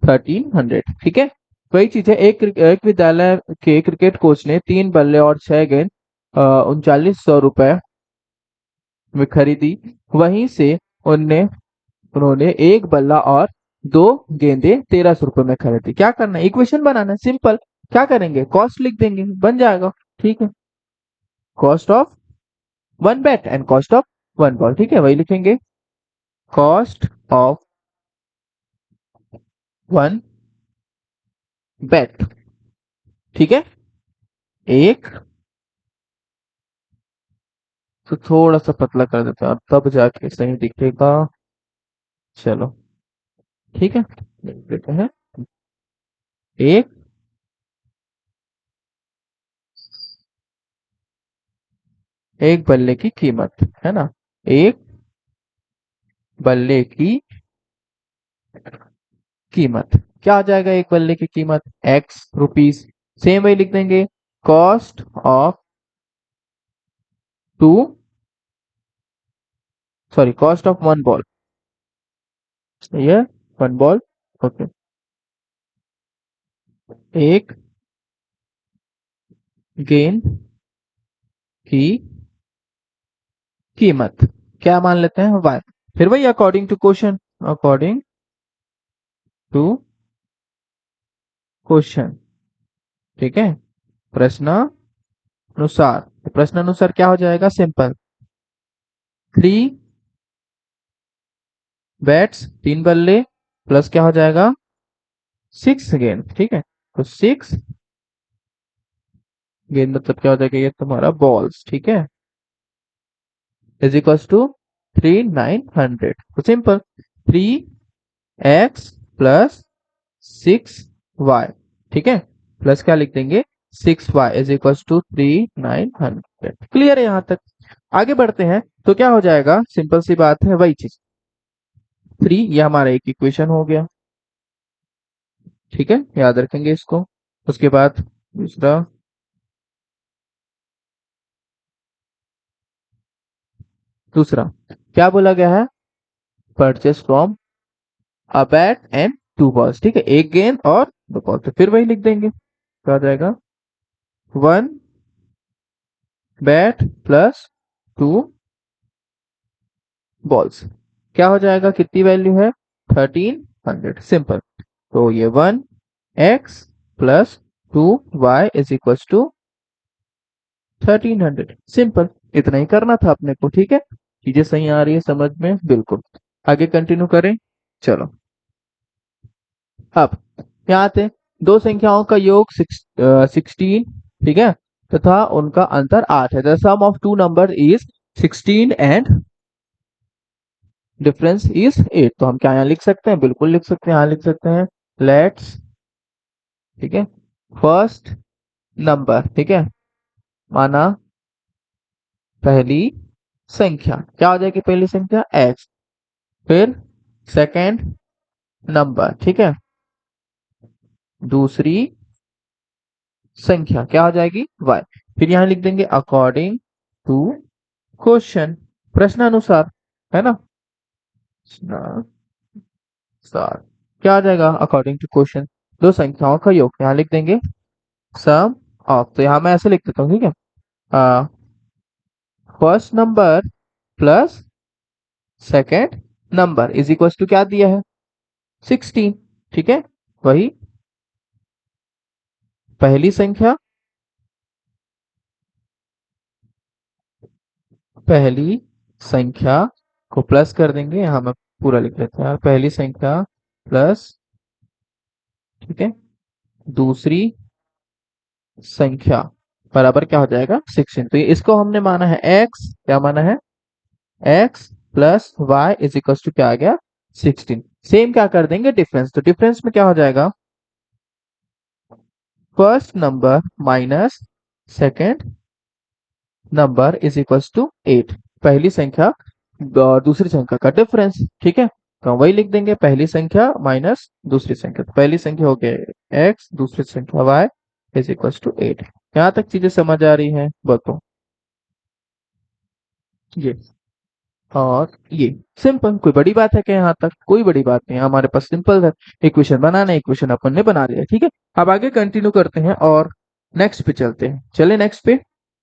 1,300. ठीक है, वही चीज है। एक विद्यालय के क्रिकेट कोच ने 3 बल्ले और 6 गेंद 3900 रुपए में खरीदी। वहीं से उनने उन्होंने एक बल्ला और 2 गेंदे 1300 रुपए में खरीदी। क्या करना है, इक्वेशन बनाना है, सिंपल। क्या करेंगे, कॉस्ट लिख देंगे, बन जाएगा। ठीक है, cost of one bat and cost of one ball, ठीक है, वही लिखेंगे, कॉस्ट ऑफ वन बैट। ठीक है, एक, तो थोड़ा सा पतला कर देते हैं और तब जाके सही दिखेगा। चलो ठीक है, लिख देते हैं, एक, एक बल्ले की कीमत है ना, एक बल्ले की कीमत, क्या आ जाएगा एक बल्ले की कीमत, एक्स रुपीस। सेम वही लिख देंगे, cost of two, sorry cost of one ball, ये वन बॉल, ओके, एक गेंद की कीमत क्या मान लेते हैं, वाई। फिर वही according to question, according to question, ठीक है, प्रश्न अनुसार। तो प्रश्न अनुसार क्या हो जाएगा, सिंपल, 3 बैट्स 3 बल्ले प्लस क्या हो जाएगा, 6 गेंद, ठीक है, तो 6 गेंद मतलब क्या हो जाएगा, ये तुम्हारा बॉल्स, ठीक है, इज इक्वल्स टू 3,900। तो सिंपल, 3x प्लस 6y, ठीक है, प्लस क्या लिख देंगे, 6y is equals to 3,900। Clear है यहां तक? आगे बढ़ते हैं, तो क्या हो जाएगा, सिंपल सी बात है, वही चीज, 3, ये हमारा एक इक्वेशन हो गया। ठीक है, याद रखेंगे इसको। उसके बाद दूसरा, दूसरा क्या बोला गया है, purchase from a bat and 2 balls, ठीक है, एक गेंद और 2 बॉल, तो फिर वही लिख देंगे, क्या आ जाएगा, 1 बैट प्लस 2 बॉल्स, क्या हो जाएगा, कितनी वैल्यू है, 1,300, सिंपल। तो ये 1x plus 2y is equal to 1,300, simple. इतना ही करना था अपने को, ठीक है, चीजें सही आ रही है समझ में, बिल्कुल। आगे कंटिन्यू करें, चलो। अब यहाँ आते हैं, दो संख्याओं का योग 16, ठीक है, तथा उनका अंतर 8 है। The sum of two number is 16 and difference is 8। तो हम क्या यहाँ लिख सकते हैं, बिल्कुल लिख सकते हैं, यहाँ लिख सकते हैं, लेट्स, ठीक है, फर्स्ट नंबर, ठीक है, माना पहली संख्या, क्या हो जाएगी पहली संख्या, x, फिर सेकंड नंबर, ठीक है, दूसरी संख्या क्या हो जाएगी, y, फिर यहां लिख देंगे अकॉर्डिंग टू क्वेश्चन, प्रश्न अनुसार, है ना, अनुसार क्या आ जाएगा, अकॉर्डिंग टू क्वेश्चन, दो संख्याओं का योग, यहां लिख देंगे सम ऑफ, तो यहाँ मैं ऐसे लिख देता हूँ, ठीक है, first number plus second number is equal to क्या दिया है 16, ठीक है, वही पहली संख्या, पहली संख्या को प्लस कर देंगे, यहाँ मैं पूरा लिख लेता हूँ, पहली संख्या प्लस, ठीक है, दूसरी संख्या बराबर क्या हो जाएगा 16। तो ये इसको हमने माना है x, क्या माना है x plus Y is equal to क्या आ गया 16। सेम क्या कर देंगे डिफरेंस, तो डिफरेंस में क्या हो जाएगा first number minus second number is equal to 8, पहली संख्या और दूसरी संख्या का डिफरेंस, ठीक है, तो हम वही लिख देंगे पहली संख्या माइनस दूसरी संख्या, तो पहली संख्या हो गया x, दूसरी संख्या y इज इक्वल टू 8। यहाँ तक चीजें समझ आ रही हैं बताओ, ये और ये सिंपल, कोई बड़ी बात है क्या, यहाँ तक कोई बड़ी बात नहीं है, हमारे पास सिंपल है, इक्वेशन बनाना है, इक्वेशन अपन ने बना लिया, ठीक है। अब आगे कंटिन्यू करते हैं और नेक्स्ट पे चलते हैं, चले नेक्स्ट पे,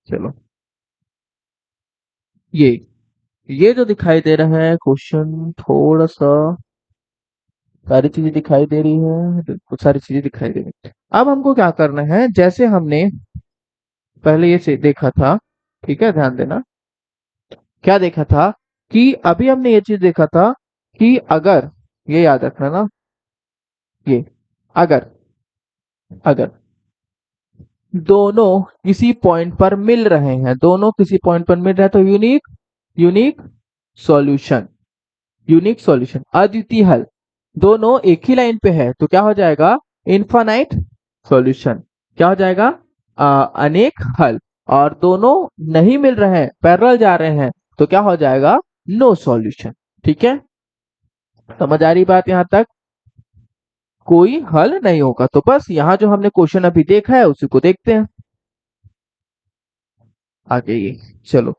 चलो ये ये जो दिखाई दे रहा है क्वेश्चन, थोड़ा सा सारी चीजें दिखाई दे रही है, कुछ सारी चीजें दिखाई दे रही है। अब हमको क्या करना है, जैसे हमने पहले ये से देखा था, ठीक है, ध्यान देना, क्या देखा था कि अभी हमने ये चीज देखा था कि अगर, ये याद रखना ना, ये अगर अगर दोनों किसी पॉइंट पर मिल रहे हैं, दोनों किसी पॉइंट पर मिल रहे हैं, तो unique unique solution, unique solution अद्वितीय हल, दोनों एक ही लाइन पे है तो क्या हो जाएगा इनफाइनाइट सॉल्यूशन, क्या हो जाएगा अनेक हल, और दोनों नहीं मिल रहे हैं पैरेलल जा रहे हैं तो क्या हो जाएगा नो सॉल्यूशन, ठीक है, समझ आ रही बात यहाँ तक, कोई हल नहीं होगा। तो बस यहाँ जो हमने क्वेश्चन अभी देखा है उसी को देखते हैं आगे, ये चलो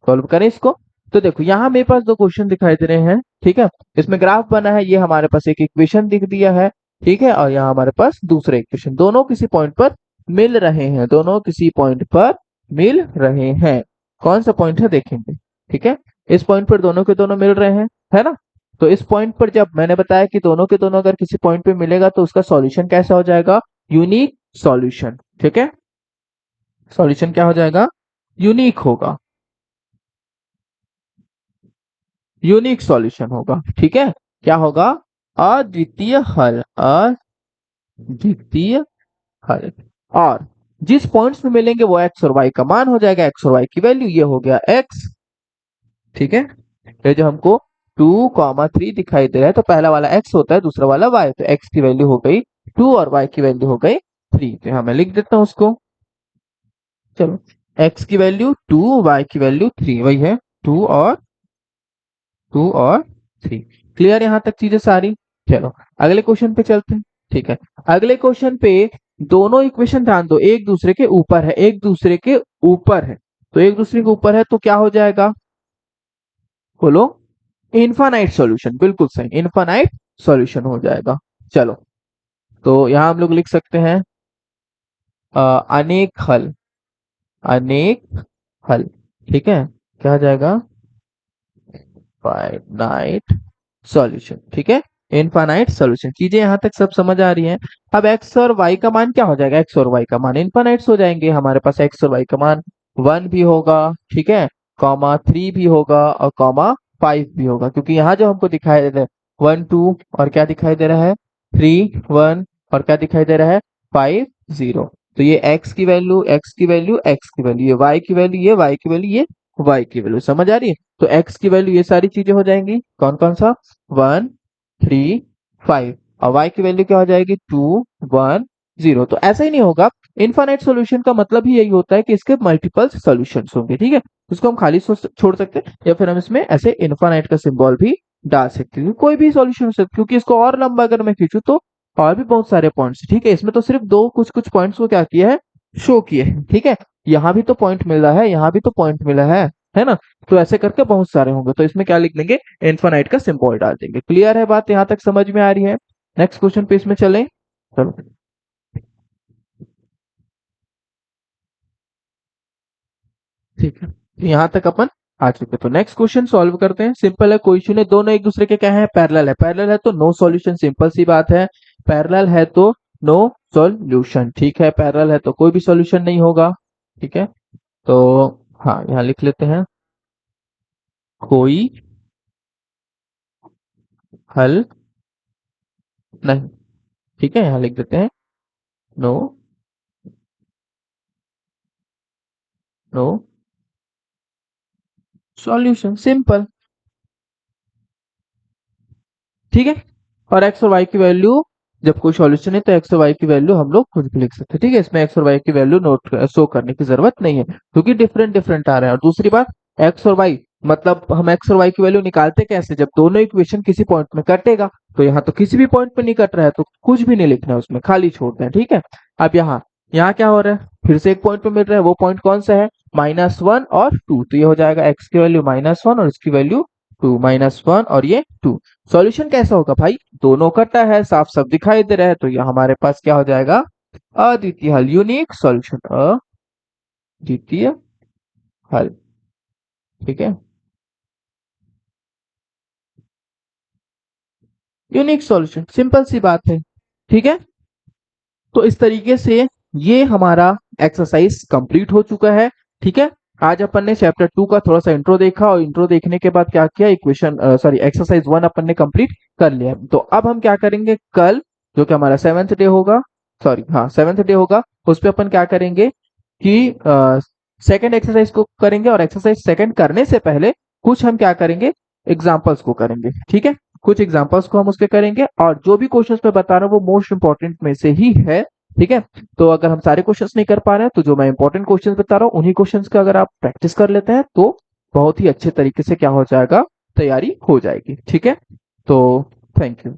सॉल्व करें इसको। तो देखो यहाँ मेरे पास दो क्वेश्चन दिखाई दे रहे हैं, ठीक है, इसमें ग्राफ बना है, ये हमारे पास एक इक्वेशन दिख दिया है, ठीक है, और यहाँ हमारे पास दूसरा इक्वेशन, दोनों किसी पॉइंट पर मिल रहे हैं, दोनों किसी पॉइंट पर मिल रहे हैं, कौन सा पॉइंट है देखेंगे, ठीक है, इस पॉइंट पर दोनों के दोनों मिल रहे हैं, है ना, तो इस पॉइंट पर जब मैंने बताया कि दोनों के दोनों अगर किसी पॉइंट पे मिलेगा तो उसका सॉल्यूशन कैसा हो जाएगा यूनिक सॉल्यूशन, ठीक है, सॉल्यूशन क्या हो जाएगा यूनिक होगा, यूनिक सॉल्यूशन होगा, ठीक है, क्या होगा अद्वितीय हल, अद्वितीय हल, और जिस पॉइंट्स में मिलेंगे वो एक्स और वाई का मान हो जाएगा, एक्स और वाई की वैल्यू, ये हो गया एक्स, ठीक है, ये जो हमको 2,3 दिखाई दे रहा है तो पहला वाला एक्स होता है, दूसरा वाला वाई, तो एक्स की वैल्यू हो गई 2 और वाई की वैल्यू हो गई 3, तो यहाँ मैं लिख देता हूँ उसको, चलो एक्स की वैल्यू 2, वाई की वैल्यू 3, वही है 2 और 3, क्लियर यहाँ तक चीजें सारी, चलो अगले क्वेश्चन पे चलते हैं, ठीक है, अगले क्वेश्चन पे दोनों इक्वेशन ध्यान दो एक दूसरे के ऊपर है, एक दूसरे के ऊपर है, तो एक दूसरे के ऊपर है तो क्या हो जाएगा बोलो इनफाइनाइट सॉल्यूशन, बिल्कुल सही इनफाइनाइट सॉल्यूशन हो जाएगा, चलो तो यहां हम लोग लिख सकते हैं अनेक हल, अनेक हल, ठीक है, क्या हो जाएगा फाइनाइट सॉल्यूशन, ठीक है, इनफाइनाइट सॉल्यूशन, चीजें यहां तक सब समझ आ रही हैं। अब एक्स और वाई का मान क्या हो जाएगा, एक्स और वाई का मान इनफाइनाइट्स हो जाएंगे, हमारे पास एक्स और वाई का मान 1 भी होगा, ठीक है, कॉमा 3 भी होगा और कॉमा 5 भी होगा, क्योंकि यहाँ जो हमको दिखाई दे रहा है 1 2 और क्या दिखाई दे रहा है 3 1 और क्या दिखाई दे रहा है 5 0, तो ये एक्स की वैल्यू एक्स की वैल्यू एक्स की वैल्यू, ये वाई की वैल्यू ये वाई की वैल्यू ये वाई की वैल्यू, समझ आ रही है, तो x की वैल्यू ये सारी चीजें हो जाएंगी, कौन कौन सा 1 3 5, और y की वैल्यू क्या हो जाएगी 2 1 0, तो ऐसा ही नहीं होगा, इनफाइनाइट सॉल्यूशन का मतलब ही यही होता है कि इसके मल्टीपल सॉल्यूशंस होंगे, ठीक है, उसको हम खाली छोड़ सकते हैं या फिर हम इसमें ऐसे इनफाइनाइट का सिंबल भी डाल सकते हैं, कोई भी सॉल्यूशन हो सकता है, क्योंकि इसको और लंबा अगर मैं खींचूं तो और भी बहुत सारे पॉइंट्स, ठीक है, इसमें तो सिर्फ दो कुछ कुछ पॉइंट्स को क्या किया है शो किए हैं, ठीक है, यहाँ भी तो पॉइंट मिल रहा है, यहाँ भी तो पॉइंट मिला है ना, तो ऐसे करके बहुत सारे होंगे, तो इसमें क्या लिख देंगे इनफाइनाइट का सिंबल डाल देंगे, क्लियर है बात यहाँ तक समझ में आ रही है, नेक्स्ट क्वेश्चन पे इसमें चलें, चलो ठीक है, तो यहाँ तक अपन आ चुके। तो नेक्स्ट क्वेश्चन सॉल्व करते हैं। सिंपल है, क्वेश्चन है, दोनों एक दूसरे के क्या है, पैरेलल है। पैरेलल है तो नो सॉल्यूशन, सिंपल सी बात है। पैरेलल है तो नो सॉल्यूशन, ठीक है। पैरेलल है तो कोई भी सॉल्यूशन नहीं होगा, ठीक है। तो हाँ, यहाँ लिख लेते हैं, कोई हल नहीं, ठीक है। यहाँ लिख देते हैं, नो नो सॉल्यूशन, सिंपल, ठीक है। और एक्स और वाई की वैल्यू, जब कोई सॉल्यूशन है तो एक्स और वाई की वैल्यू हम लोग कुछ भी लिख सकते हैं, ठीक है। इसमें एक्स और वाई की वैल्यू नोट शो करने की जरूरत नहीं है, क्योंकि डिफरेंट डिफरेंट आ रहे हैं। और दूसरी बात, एक्स और वाई मतलब हम एक्स और वाई की वैल्यू निकालते कैसे, जब दोनों इक्वेशन किसी पॉइंट में कटेगा। तो यहाँ तो किसी भी पॉइंट पे नहीं कट रहा है, तो कुछ भी नहीं लिखना है उसमें, खाली छोड़ते हैं, ठीक है। अब यहाँ यहाँ क्या हो रहा है, फिर से एक पॉइंट पे मिल रहा है, वो पॉइंट कौन सा है, -1 और 2। तो ये हो जाएगा एक्स की वैल्यू -1 और इसकी वैल्यू 2, -1 और ये 2। सॉल्यूशन कैसा होगा भाई, दोनों कटा है, साफ साफ दिखाई दे रहा है, तो ये हमारे पास क्या हो जाएगा, अद्वितीय हल, यूनिक सॉल्यूशन, अद्वितीय हल, ठीक है, यूनिक सॉल्यूशन, सिंपल सी बात है, ठीक है। तो इस तरीके से ये हमारा एक्सरसाइज कंप्लीट हो चुका है, ठीक है। आज अपन ने चैप्टर 2 का थोड़ा सा इंट्रो देखा, और इंट्रो देखने के बाद क्या किया, इक्वेशन सॉरी एक्सरसाइज 1 अपन ने कंप्लीट कर लिया। तो अब हम क्या करेंगे, कल जो कि हमारा 7th डे होगा, सॉरी हाँ 7th डे होगा, उस पर अपन क्या करेंगे कि सेकंड एक्सरसाइज को करेंगे, और एक्सरसाइज सेकंड करने से पहले कुछ हम क्या करेंगे, एग्जाम्पल्स को करेंगे, ठीक है। कुछ एग्जांपल्स को हम उसके करेंगे, और जो भी क्वेश्चंस मैं बता रहा हूँ वो मोस्ट इंपॉर्टेंट में से ही है, ठीक है। तो अगर हम सारे क्वेश्चंस नहीं कर पा रहे हैं, तो जो मैं इंपॉर्टेंट क्वेश्चंस बता रहा हूँ उन्हीं क्वेश्चंस का अगर आप प्रैक्टिस कर लेते हैं, तो बहुत ही अच्छे तरीके से क्या हो जाएगा, तैयारी हो जाएगी, ठीक है। तो थैंक यू।